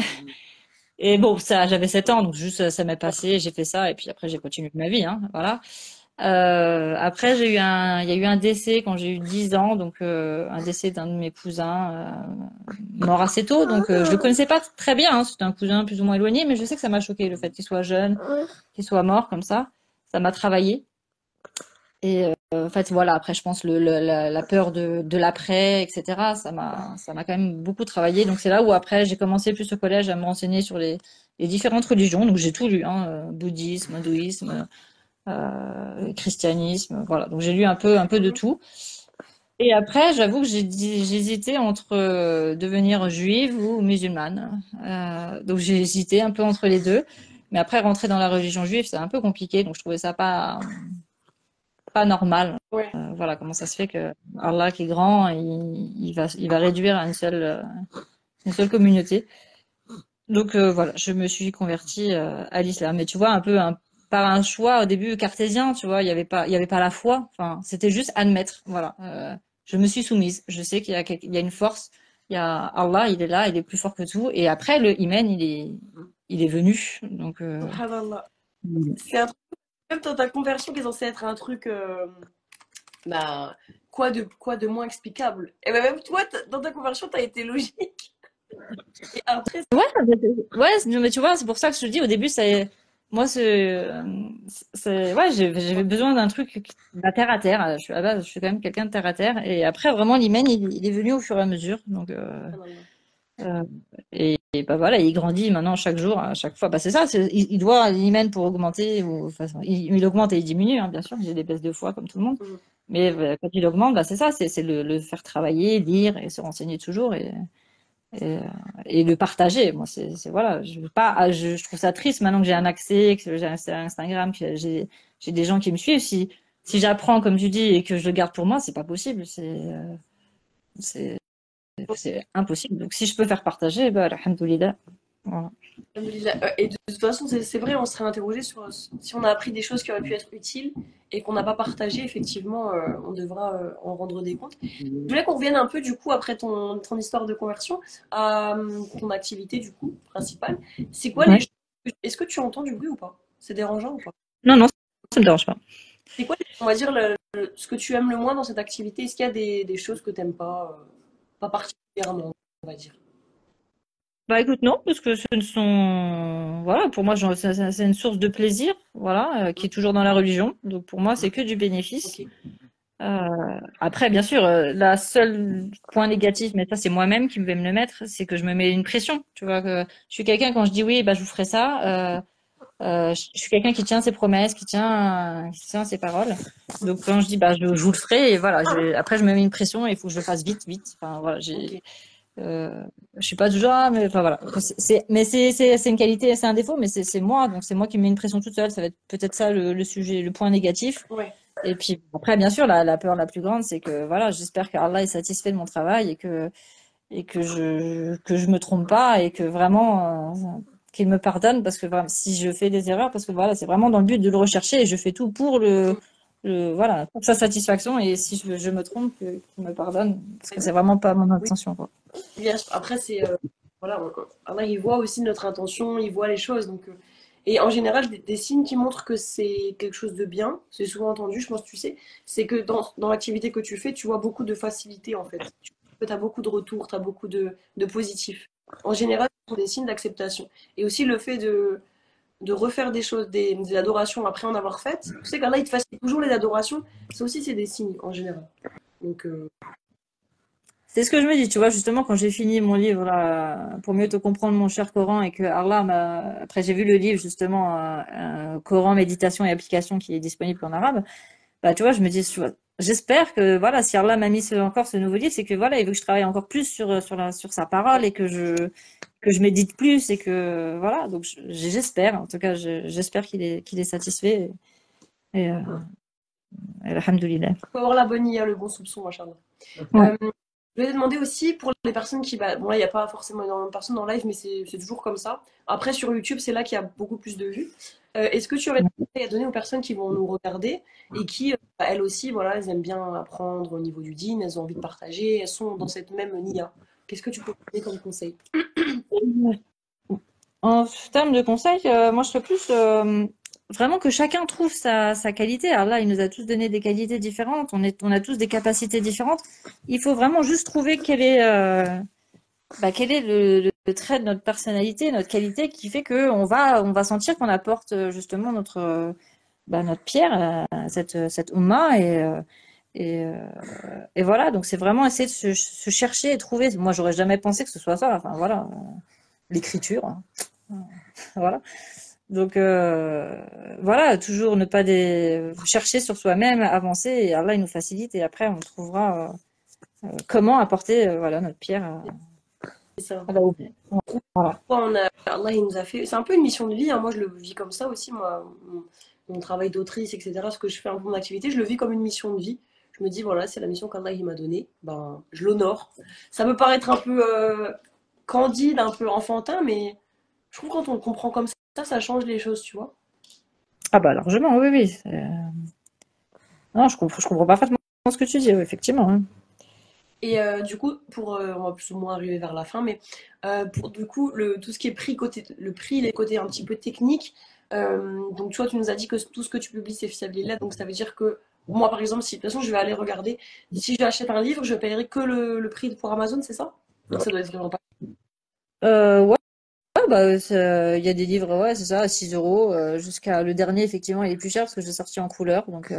Et bon, ça, j'avais 7 ans, donc juste ça m'est passé, j'ai fait ça et puis après j'ai continué ma vie, hein, voilà. Après, il y a eu un décès quand j'ai eu 10 ans, donc un décès d'un de mes cousins mort assez tôt, donc je le connaissais pas très bien, hein, c'était un cousin plus ou moins éloigné, mais je sais que ça m'a choqué le fait qu'il soit jeune, qu'il soit mort comme ça m'a travaillé. Et en fait, voilà, après, je pense la peur de l'après, etc. Ça m'a quand même beaucoup travaillé. Donc c'est là où après j'ai commencé plus au collège à me renseigner sur les différentes religions. Donc j'ai tout lu, hein, bouddhisme, hindouisme, christianisme, voilà. Donc j'ai lu un peu de tout. Et après, j'avoue que j'hésitais entre devenir juive ou musulmane. Donc j'ai hésité un peu entre les deux. Mais après, rentrer dans la religion juive, c'est un peu compliqué. Donc je trouvais ça pas normal. Ouais. Voilà, comment ça se fait que Allah qui est grand, il va réduire à une seule communauté. Donc voilà, je me suis convertie à l'islam. Mais tu vois, par un choix au début cartésien, tu vois, il y avait pas la foi. Enfin, c'était juste admettre. Voilà, je me suis soumise. Je sais il y a une force. Il y a Allah, il est là, il est plus fort que tout. Et après, le iman, il est venu. Donc Subhanallah. C'est un truc, même dans ta conversion qui est censée être un truc, bah, quoi de moins explicable. Et ben même toi, dans ta conversion, t'as été logique. Et après, ouais, mais tu vois, c'est pour ça que je te dis au début, moi, ouais, j'avais besoin d'un truc terre à terre. À la base, je suis quand même quelqu'un de terre à terre. Et après, vraiment, l'hymen, il est venu au fur et à mesure. Donc, euh, et bah voilà, il grandit maintenant chaque jour, à chaque fois. Bah c'est ça, il doit l'hymen pour augmenter. Ou, enfin, il augmente et il diminue, hein, bien sûr. J'ai des baisses de foi comme tout le monde. Mhm. Mais quand il augmente, bah c'est ça, c'est le faire travailler, lire et se renseigner toujours. Et, et le partager. Moi, voilà, je veux pas, je trouve ça triste maintenant que j'ai un accès, que j'ai un Instagram, que j'ai des gens qui me suivent. Si j'apprends, comme tu dis, et que je le garde pour moi, c'est pas possible. C'est, c'est impossible. Donc, si je peux faire partager, bah, alhamdoulilah. Voilà. Et de toute façon, c'est vrai, on serait interrogé sur si on a appris des choses qui auraient pu être utiles et qu'on n'a pas partagé, effectivement, on devra en rendre des comptes. Je voulais qu'on revienne un peu, du coup, après ton histoire de conversion, à ton activité, du coup, principale. C'est quoi les Ouais. choses? Est-ce que tu entends du bruit ou pas? C'est dérangeant ou pas? Non, non, ça me dérange pas. C'est quoi, on va dire, ce que tu aimes le moins dans cette activité? Est-ce qu'il y a des choses que tu n'aimes pas, pas particulièrement, on va dire? Bah écoute, non, parce que ce ne sont, voilà, pour moi, c'est une source de plaisir, voilà, qui est toujours dans la religion. Donc pour moi, c'est que du bénéfice. Ok. Après, bien sûr, la seule point négatif, mais ça c'est moi-même qui vais me le mettre, c'est que je me mets une pression. Tu vois que je suis quelqu'un quand je dis oui, bah je vous ferai ça. Je suis quelqu'un qui tient ses promesses, qui tient ses paroles. Donc quand je dis bah je vous le ferai, et voilà. Après je me mets une pression et il faut que je le fasse vite, vite. Enfin voilà, Ok. je suis pas du genre, mais enfin voilà. Mais c'est une qualité, c'est un défaut, mais c'est moi. Donc c'est moi qui me mets une pression toute seule. Ça va être peut-être ça le sujet, le point négatif. Ouais. Et puis après, bien sûr, la peur la plus grande, c'est que voilà, j'espère que Allah est satisfait de mon travail et que je me trompe pas et que vraiment qu'il me pardonne parce que vraiment, si je fais des erreurs, parce que voilà, c'est vraiment dans le but de le rechercher et je fais tout pour voilà, pour sa satisfaction et si je me trompe, qu'il me pardonne parce que c'est vraiment pas mon Oui, intention, quoi. bien sûr. Après, c'est. Voilà, Allah, il voit aussi notre intention, il voit les choses. Donc, et en général, des signes qui montrent que c'est quelque chose de bien, c'est souvent entendu, je pense que tu sais, c'est que dans l'activité que tu fais, tu vois beaucoup de facilité en fait. Tu as beaucoup de retours, tu as beaucoup de positifs. En général, ce sont des signes d'acceptation. Et aussi le fait de refaire des choses, des adorations après en avoir faites. Tu sais qu'Allah, il te facilite toujours les adorations. Ça aussi, c'est des signes en général. Donc, C'est ce que je me dis, tu vois, justement, quand j'ai fini mon livre là, pour mieux te comprendre, mon cher Coran, et que Allah m'a. Après, j'ai vu le livre, justement, Coran, méditation et application qui est disponible en arabe. Bah, tu vois, je me dis, tu vois, j'espère que, voilà, si Allah m'a mis encore ce nouveau livre, c'est que, voilà, il veut que je travaille encore plus sur sa parole et que je médite plus et que, voilà, donc j'espère, en tout cas, j'espère qu'il est satisfait et alhamdoulilah. faut avoir la bonne IA, le bon soupçon, machin. Ouais. Je vais te demander aussi pour les personnes qui. Bah, bon, là, il n'y a pas forcément énormément de personnes en live, mais c'est toujours comme ça. Après, sur YouTube, c'est là qu'il y a beaucoup plus de vues. Est-ce que tu aurais des conseils à donner aux personnes qui vont nous regarder et qui, bah, elles aussi, voilà, elles aiment bien apprendre au niveau du dîn, elles ont envie de partager, elles sont dans cette même nia. Qu'est-ce que tu peux donner comme conseil? En termes de conseils, moi je serais plus vraiment que chacun trouve sa qualité. Alors là, il nous a tous donné des qualités différentes, on a tous des capacités différentes. Il faut vraiment juste trouver quel est le trait de notre personnalité, notre qualité qui fait que on va sentir qu'on apporte justement notre pierre à cette Oumma et, euh, et voilà. Donc c'est vraiment essayer de se chercher et trouver. Moi, j'aurais jamais pensé que ce soit ça. Enfin voilà, l'écriture, hein. Voilà. Donc voilà, toujours ne pas chercher sur soi-même, avancer et Allah il nous facilite et après on trouvera comment apporter voilà notre pierre C'est ça. à la hauteur. Voilà. Allah, il nous a fait. C'est un peu une mission de vie, hein. Moi, je le vis comme ça aussi. Moi, mon travail d'autrice, etc., ce que je fais un peu mon activité, je le vis comme une mission de vie. Je me dis, voilà, c'est la mission qu'Allah il m'a donnée. Ben, je l'honore. Ça peut paraître un peu candide, un peu enfantin, mais je trouve que quand on le comprend comme ça change les choses, tu vois. Ah bah largement, oui, oui. Non, je comprends parfaitement ce que tu dis, oui, effectivement, hein. Et du coup, on va plus ou moins arriver vers la fin, mais pour du coup, tout ce qui est prix, le prix, les côtés un petit peu techniques, donc tu vois, tu nous as dit que tout ce que tu publies, c'est fiable là, donc ça veut dire que moi, par exemple, si de toute façon, je vais aller regarder, si j'achète un livre, je paierai que le prix pour Amazon, c'est ça? Donc ça doit être vraiment pas. Ouais, bah, il y a des livres, ouais, c'est ça, à 6 euros, jusqu'à le dernier, effectivement, il est plus cher parce que je l'ai sorti en couleur. Ok.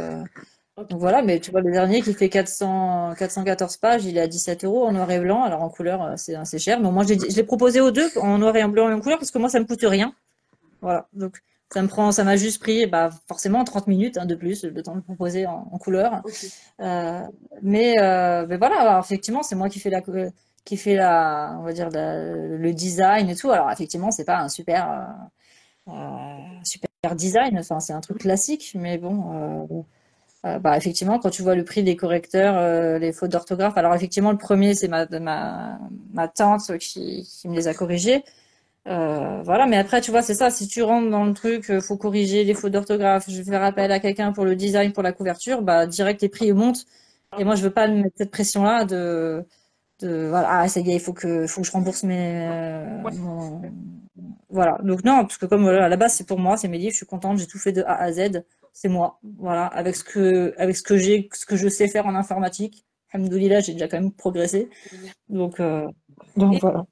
Donc voilà, mais tu vois, le dernier qui fait 414 pages, il est à 17 euros en noir et blanc. Alors en couleur, c'est assez cher. Mais moi, je l'ai proposé aux deux, en noir et en blanc et en couleur, parce que moi, ça me coûte rien. Voilà. Donc ça m'a juste pris, bah, forcément 30 minutes, hein, de plus, le temps de le proposer en couleur. Ok. Euh, mais voilà, alors, effectivement, c'est moi qui fait on va dire, le design et tout. Alors effectivement, c'est pas un super design. Enfin, c'est un truc classique, mais bon. Bah, effectivement, quand tu vois le prix des correcteurs, les fautes d'orthographe, alors effectivement, le premier, c'est ma tante qui me les a corrigés. Voilà, mais après, tu vois, c'est ça, si tu rentres dans le truc, faut corriger les fautes d'orthographe, je vais faire appel à quelqu'un pour le design, pour la couverture, bah, direct, les prix montent. Et moi, je veux pas me mettre cette pression-là voilà, ah, ça y est, faut que je rembourse Ouais. voilà. Donc non, parce que comme voilà, à la base, c'est pour moi, c'est mes livres, je suis contente, j'ai tout fait de A à Z, c'est moi. Voilà, avec ce que je sais faire en informatique. Alhamdoulilah, j'ai déjà quand même progressé. Donc, euh, donc Et voilà.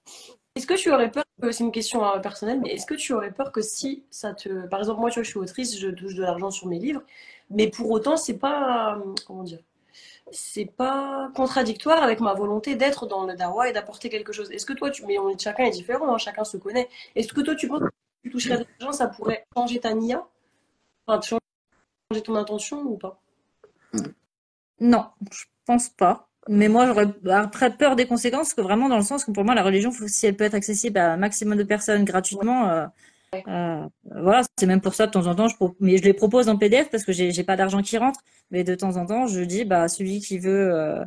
est-ce que tu aurais peur, c'est une question personnelle, mais est-ce que tu aurais peur que si ça te. Par exemple, moi, tu vois, je suis autrice, je touche de l'argent sur mes livres, mais pour autant, c'est pas. Comment dire? C'est pas contradictoire avec ma volonté d'être dans le dawa et d'apporter quelque chose. Est-ce que toi, mais chacun est différent, hein, chacun se connaît. Est-ce que toi, tu penses que si tu toucherais de l'argent, ça pourrait changer ta nia? Enfin, changer ton intention ou pas? Non, je pense pas. Mais moi, j'aurais après peur des conséquences, que vraiment dans le sens que pour moi, la religion, si elle peut être accessible à un maximum de personnes Ouais. gratuitement, euh, voilà, c'est même pour ça de temps en temps, mais je les propose en PDF parce que j'ai pas d'argent qui rentre. Mais de temps en temps, je dis, bah celui qui veut,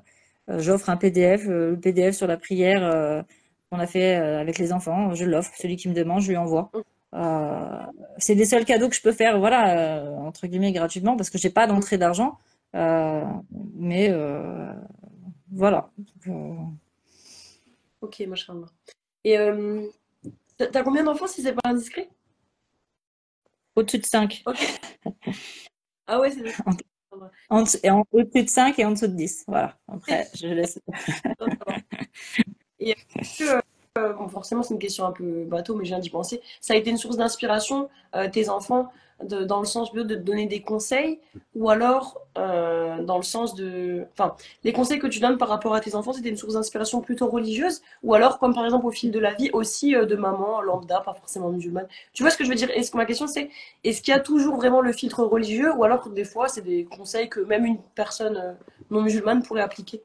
j'offre un PDF, le PDF sur la prière qu'on a fait avec les enfants, je l'offre. Celui qui me demande, je lui envoie. Euh, c'est des seuls cadeaux que je peux faire, voilà, entre guillemets gratuitement parce que j'ai pas d'entrée d'argent. Euh, mais voilà. Ok, machin. Et t'as combien d'enfants si c'est pas indiscret? Au-dessus de 5. Ok. Ah ouais, c'est Au-dessus de 5 et en dessous de 10. Voilà. Après, je laisse. Et est-ce que, bon, forcément, c'est une question un peu bateau, mais je viens d'y penser. Ça a été une source d'inspiration, tes enfants, dans le sens de te donner des conseils, ou alors dans le sens de. Enfin, les conseils que tu donnes par rapport à tes enfants, c'était une source d'inspiration plutôt religieuse, ou alors, comme par exemple au fil de la vie, aussi de maman lambda, pas forcément musulmane. Tu vois ce que je veux dire? Est-ce que ma question c'est, est-ce qu'il y a toujours vraiment le filtre religieux, ou alors que des fois, c'est des conseils que même une personne non musulmane pourrait appliquer?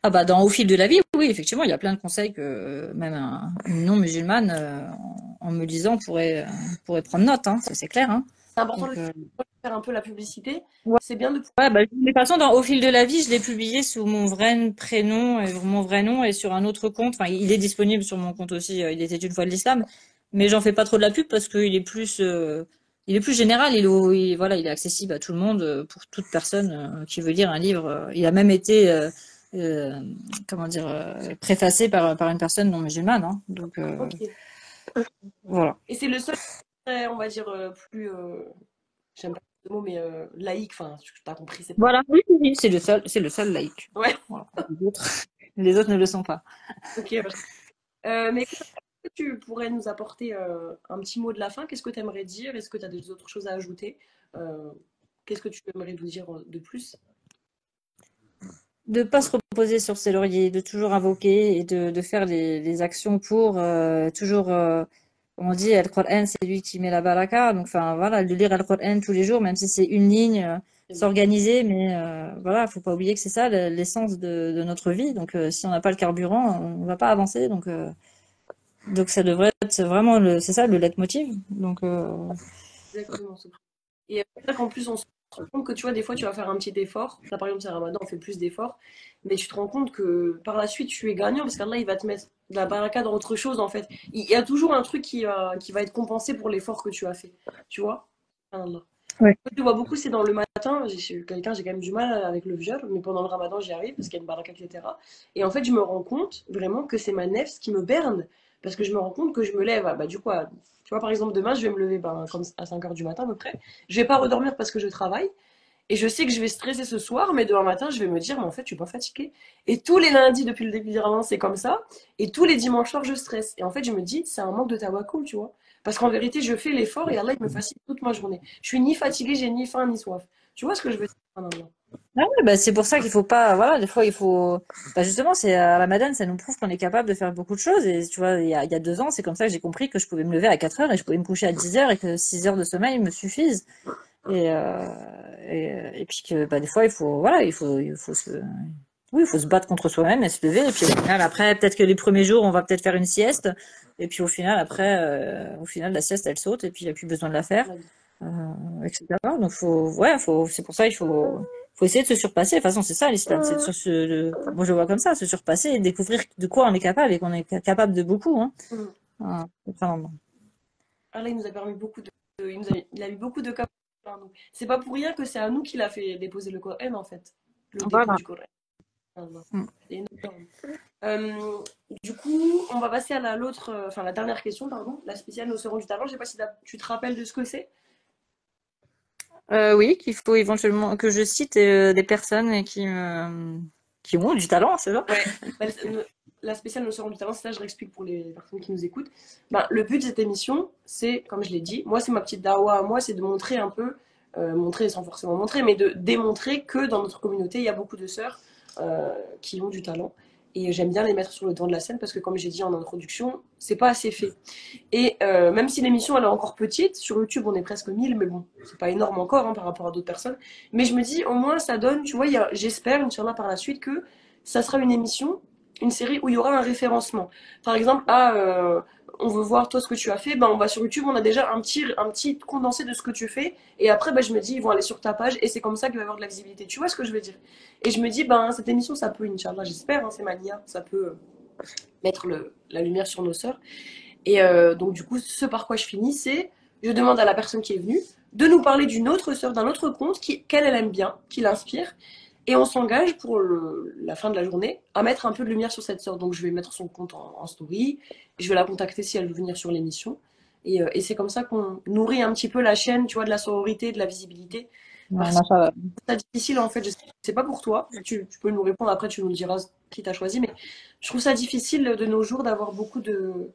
Ah bah au fil de la vie, oui, effectivement, il y a plein de conseils que même une non musulmane, en me lisant, pourrait prendre note, hein, c'est clair, hein. C'est important Donc, de faire un peu la publicité. ouais, C'est bien de pouvoir. ouais, bah, de toute façon, au fil de la vie, je l'ai publié sous mon vrai prénom et mon vrai nom et sur un autre compte. Enfin, il est disponible sur mon compte aussi. Il était une fois de l'islam, mais j'en fais pas trop de la pub parce il est plus général. Voilà, il est accessible à tout le monde pour toute personne qui veut lire un livre. Il a même été, euh, comment dire, préfacé par une personne non musulmane, hein. Donc Ok. voilà. Et c'est le seul, on va dire, plus. J'aime pas ce mot, mais laïque. Enfin, tu as compris. C'est pas. Voilà, oui, oui, oui, c'est le seul laïc. Ouais. Voilà. Les autres ne le sont pas. Ok. Ouais. Mais écoute, est-ce que tu pourrais nous apporter un petit mot de la fin? Qu'est-ce que tu aimerais dire? Est-ce que tu as des autres choses à ajouter? Euh, Qu'est-ce que tu aimerais nous dire de plus? De pas se reposer sur ses lauriers, de toujours invoquer et de faire les actions pour toujours, on dit, Al-Qur'an, c'est lui qui met la baraka. Donc, enfin, voilà, de lire Al-Qur'an tous les jours, même si c'est une ligne, C'est bien. s'organiser, mais voilà, faut pas oublier que c'est ça l'essence de notre vie. Donc, si on n'a pas le carburant, on va pas avancer. Donc ça devrait être vraiment c'est ça le leitmotiv. Donc, Exactement. Et c'est vrai qu'en plus, on se rend compte que tu vois, des fois, tu vas faire un petit effort. Là, par exemple, c'est Ramadan, on fait plus d'efforts. Mais tu te rends compte que par la suite, tu es gagnant parce qu'Allah, il va te mettre de la baraka dans autre chose, en fait. Il y a toujours un truc qui va être compensé pour l'effort que tu as fait. Tu vois? Allah. ouais. Je vois beaucoup, c'est dans le matin. J'ai quand même du mal avec le viol, mais pendant le Ramadan, j'y arrive parce qu'il y a une baraka, etc. Et en fait, je me rends compte vraiment que c'est ma nefs qui me berne parce que je me rends compte que je me lève, bah, du coup, tu vois, par exemple, demain, je vais me lever comme à 5 heures du matin à peu près. Je vais pas redormir parce que je travaille. Et je sais que je vais stresser ce soir, mais demain matin, je vais me dire, mais en fait, je suis pas fatiguée. Et tous les lundis, depuis le début du Ramadan, c'est comme ça. Et tous les dimanches soirs, je stresse. Et en fait, je me dis, c'est un manque de tawakkul, tu vois. Parce qu'en vérité, je fais l'effort et Allah, il me facilite toute ma journée. Je suis ni fatiguée, j'ai ni faim, ni soif. Tu vois ce que je veux dire? Ah, non, non. Ah ouais, bah, c'est pour ça qu'il faut pas, voilà, des fois il faut, bah, justement, c'est à Ramadan, ça nous prouve qu'on est capable de faire beaucoup de choses. Et tu vois, il y a 2 ans, c'est comme ça que j'ai compris que je pouvais me lever à 4 heures et je pouvais me coucher à 10 heures et que 6 heures de sommeil me suffisent. Et, et puis que, bah, des fois, il faut, voilà, il faut oui, il faut se battre contre soi-même et se lever. Et puis au final, après, peut-être que les premiers jours, on va peut-être faire une sieste. Et puis au final, après, au final, la sieste, elle saute et puis il n'y a plus besoin de la faire, etc. Donc ouais, c'est pour ça, faut essayer de se surpasser. De toute façon, c'est ça l'islam. C'est moi je le vois comme ça, se surpasser et découvrir de quoi on est capable et qu'on est capable de beaucoup, hein. Mhm. Enfin, Allah, il nous a permis beaucoup il a eu beaucoup de cas. Pardon. C'est pas pour rien que c'est à nous qu'il a fait déposer le Coran, en fait. Le dépôt voilà. du Coran. Allah. Mm. C'est énorme. Euh, du coup, on va passer à la dernière question, pardon, la spéciale Nos Sœurs du Talent. Je sais pas si tu te rappelles de ce que c'est. Oui, qu'il faut éventuellement que je cite des personnes qui ont du talent, c'est ça? Ouais. Bah, la spéciale Nos Sœurs du Talent, c'est ça, je réexplique pour les personnes qui nous écoutent. Bah, le but de cette émission, c'est, comme je l'ai dit, moi, c'est ma petite dawa à moi, c'est de montrer un peu, montrer sans forcément montrer, mais de démontrer que dans notre communauté, il y a beaucoup de sœurs qui ont du talent. Et j'aime bien les mettre sur le devant de la scène parce que, comme j'ai dit en introduction, c'est pas assez fait. Et même si l'émission elle est encore petite, sur YouTube on est presque 1000, mais bon, c'est pas énorme encore hein, par rapport à d'autres personnes. Mais je me dis, au moins ça donne, tu vois, j'espère, Inch'Allah, par la suite, que ça sera une émission, une série où il y aura un référencement. Par exemple, on veut voir toi ce que tu as fait, ben on va sur YouTube, on a déjà un petit condensé de ce que tu fais, et après ben, je me dis, ils vont aller sur ta page, et c'est comme ça qu'il va y avoir de la visibilité. Tu vois ce que je veux dire? Et je me dis, ben cette émission, ça peut, Inch'Allah, j'espère, hein, c'est mania, ça peut mettre la lumière sur nos sœurs. Et donc, du coup, ce par quoi je finis, c'est je demande à la personne qui est venue de nous parler d'une autre sœur, d'un autre conte qu'elle elle aime bien, qui l'inspire. Et on s'engage pour la fin de la journée à mettre un peu de lumière sur cette sœur. Donc, je vais mettre son compte en story. Je vais la contacter si elle veut venir sur l'émission. Et c'est comme ça qu'on nourrit un petit peu la chaîne, tu vois, de la sororité, de la visibilité. Ouais, Parce que machallah. c'est difficile, en fait. Je sais pas pour toi. Tu peux nous répondre après, tu nous diras qui t'as choisi. Mais je trouve ça difficile de nos jours d'avoir beaucoup de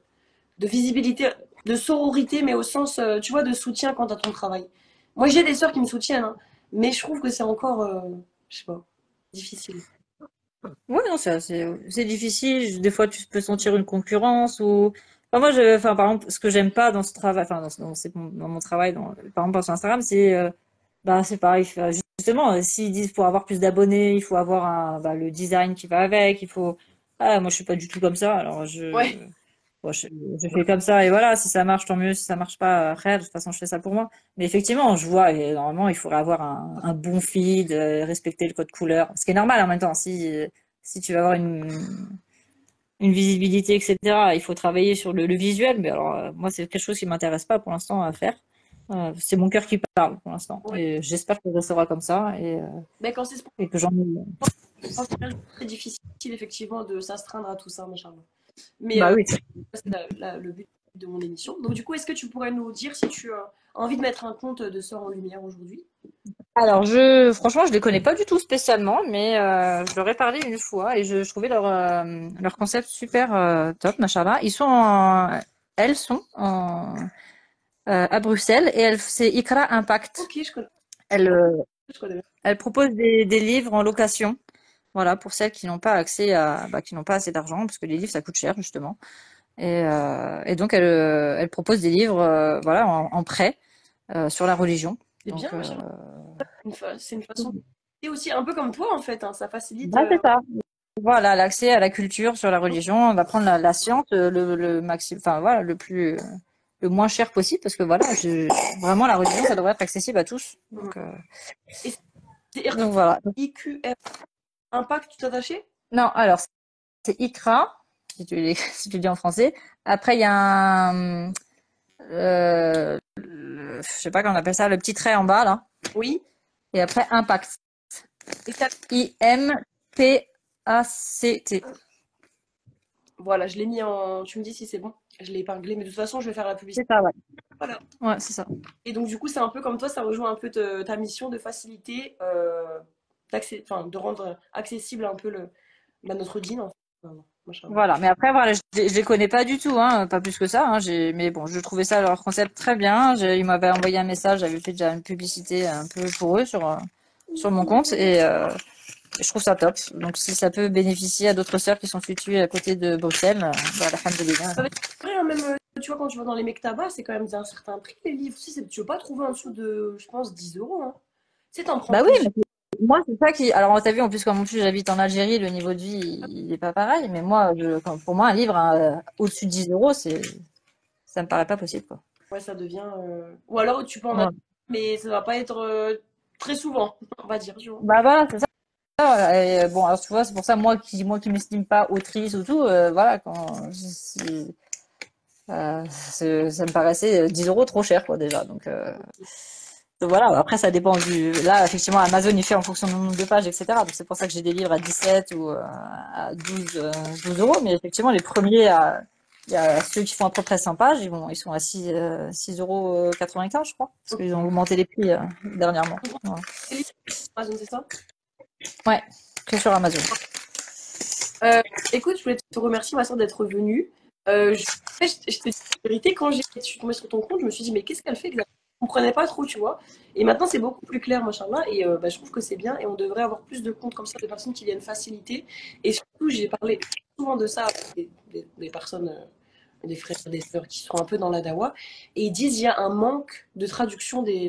visibilité, de sororité, mais au sens, tu vois, de soutien quant à ton travail. Moi, j'ai des sœurs qui me soutiennent, hein, mais je trouve que c'est encore, je sais pas, difficile. Ouais, non, c'est difficile. Des fois, tu peux sentir une concurrence ou. Enfin, moi, enfin, par exemple, ce que j'aime pas dans ce travail, enfin, dans mon travail, par exemple, sur Instagram, bah, c'est pareil. Justement, s'ils disent pour avoir plus d'abonnés, il faut avoir bah, le design qui va avec, moi, je suis pas du tout comme ça. Alors, Ouais, bon, je fais comme ça et voilà. Si ça marche, tant mieux. Si ça marche pas, après, de toute façon, je fais ça pour moi. Mais effectivement, je vois, et normalement, il faudrait avoir un bon feed, respecter le code couleur. Ce qui est normal en même temps. Si tu veux avoir une visibilité, etc., il faut travailler sur le visuel. Mais alors, moi, c'est quelque chose qui m'intéresse pas pour l'instant à faire. C'est mon cœur qui parle pour l'instant. ouais. Et j'espère que ça restera comme ça Mais quand c'est et que j'en ai. spontané, c'est difficile, effectivement, de s'astreindre à tout ça, machin. Mais Bah oui. c'est le but de mon émission. Donc, du coup, est-ce que tu pourrais nous dire si tu as envie de mettre un compte de sœurs en lumière aujourd'hui? Alors, franchement, je les connais pas du tout spécialement, mais je leur ai parlé une fois et je trouvais leur concept super top, machallah. Elles sont à Bruxelles et c'est Ikra Impact. Ok, je connais. Elles, euh, Je connais. elles proposent des livres en location, voilà, pour celles qui n'ont pas accès qui n'ont pas assez d'argent, parce que les livres ça coûte cher justement. Et donc elles proposent des livres, voilà, en prêt sur la religion. C'est Donc, bien, machin. C'est une façon. Et aussi un peu comme toi, en fait, hein, ça facilite. bah, c'est ça. Voilà, l'accès à la culture sur la religion, on va prendre la science le maxi, enfin voilà, le moins cher possible parce que voilà, vraiment la religion ça devrait être accessible à tous. Et c'est Donc voilà. IQR Impact tout attaché? Non, alors c'est Ikra si tu le dis en français. Après il y a je sais pas comment on appelle ça, le petit trait en bas là. Oui. Et après Impact. Et ça, IMPACT. Voilà, je l'ai mis en. Tu me dis si c'est bon. Je l'ai épinglé, mais de toute façon, je vais faire la publicité. C'est ça, ouais. Voilà. Ouais, c'est ça. Et donc, du coup, c'est un peu comme toi, ça rejoint un peu ta mission de faciliter, enfin, de rendre accessible un peu notre dîne, en fait. Vraiment, machallah. Voilà. Mais après, voilà, je les connais pas du tout, hein, pas plus que ça. Hein, mais bon, je trouvais ça leur concept très bien. Ils m'avaient envoyé un message, j'avais fait déjà une publicité un peu pour eux sur mon compte et je trouve ça top. Donc, si ça peut bénéficier à d'autres sœurs qui sont situées à côté de Bruxelles, bah, alhamdoulilah. C'est vrai, hein, même, tu vois, quand tu vas dans les mektabas, c'est quand même d'un certain prix, les livres. Tu veux pas trouver en dessous de, je pense, 10 euros. Hein. Tu sais, t'en prends Bah oui, plusieurs. mais moi, c'est ça qui. Alors, t'as vu, en plus, comme en plus j'habite en Algérie, le niveau de vie, il est pas pareil. Mais moi, pour moi, un livre hein, au-dessus de 10 euros, ça me paraît pas possible, quoi. Ouais, ça devient. Ou alors, tu peux en acheter, Ouais. mais ça va pas être très souvent, on va dire, tu vois. Bah voilà, c'est ça. Et, bon, alors tu vois, c'est pour ça, moi qui m'estime pas autrice ou tout, voilà, ça me paraissait 10 euros trop cher, quoi, déjà. Donc voilà, après, ça dépend du. Là, effectivement, Amazon, il fait en fonction du nombre de pages, etc. Donc c'est pour ça que j'ai des livres à 17 ou à 12 euros. Mais effectivement, les premiers, il y a ceux qui font à peu près 100 pages, ils sont à 6,95 €, je crois. Parce qu'ils ont augmenté les prix dernièrement. Voilà. Les livres Amazon, c'est ça? Ouais, que sur Amazon. Euh, Écoute, je voulais te remercier, ma soeur, d'être venue. Je te dis la vérité, quand je suis tombée sur ton compte, je me suis dit, mais qu'est-ce qu'elle fait exactement? Je ne comprenais pas trop, tu vois. Et maintenant, c'est beaucoup plus clair, machallah. Et bah, je trouve que c'est bien. Et on devrait avoir plus de comptes comme ça, de personnes qui viennent faciliter. Et surtout, j'ai parlé souvent de ça avec des personnes, des frères, des sœurs qui sont un peu dans la dawa. Et ils disent, il y a un manque de traduction des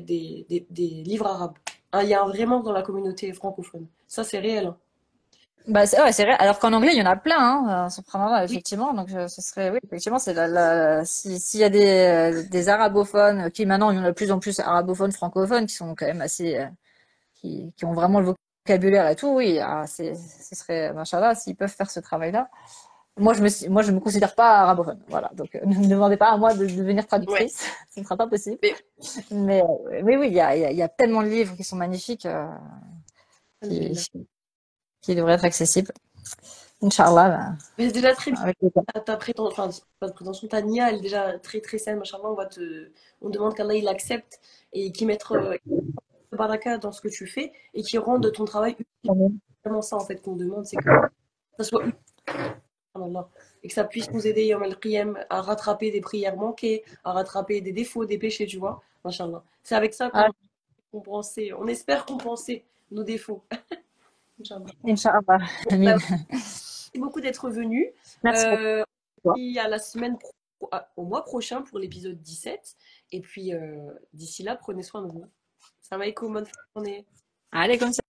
livres arabes. Hein, il y a vraiment dans la communauté francophone. Ça, c'est réel. Hein. Bah, ouais, c'est vrai. Alors qu'en anglais, il y en a plein, hein, surprenamment, Oui, effectivement. Donc, ce serait, oui, effectivement, c'est s'il y a des arabophones, qui maintenant, il y en a de plus en plus arabophones, francophones, qui sont quand même assez, qui ont vraiment le vocabulaire et tout, oui, ce serait, machallah, s'ils peuvent faire ce travail-là. Moi, je me considère pas arabophone. Voilà. Donc, ne me demandez pas à moi de devenir ouais. traductrice. Ce ne sera pas possible. Mais, Mais oui, il y a tellement de livres qui sont magnifiques, qui, alhamdoulilah. qui devraient être accessibles. Inch'Allah, Mais c'est déjà très bien. avec le temps. Ta prétention, enfin, c'est pas de prétention, ta nia, elle est déjà très très saine, machallah. On demande qu'Allah il accepte et qu'il mette baraka dans ce que tu fais et qu'il rende ton travail utile. C'est vraiment ça en fait qu'on demande, c'est que ça soit utile, subhanallah, et que ça puisse nous aider Yawm al-Qiyam à rattraper des prières manquées, à rattraper des défauts, des péchés, tu vois, machallah. C'est avec ça Ah, qu'on compenser, on espère compenser nos défauts, Inch'Allah. Inch'Allah. Bah, Amin. merci beaucoup d'être venu. Merci beaucoup. Euh, et à la au mois prochain pour l'épisode 17. Et puis d'ici là, prenez soin de vous. Salam alaikum, bonne journée. Allez, comme ça.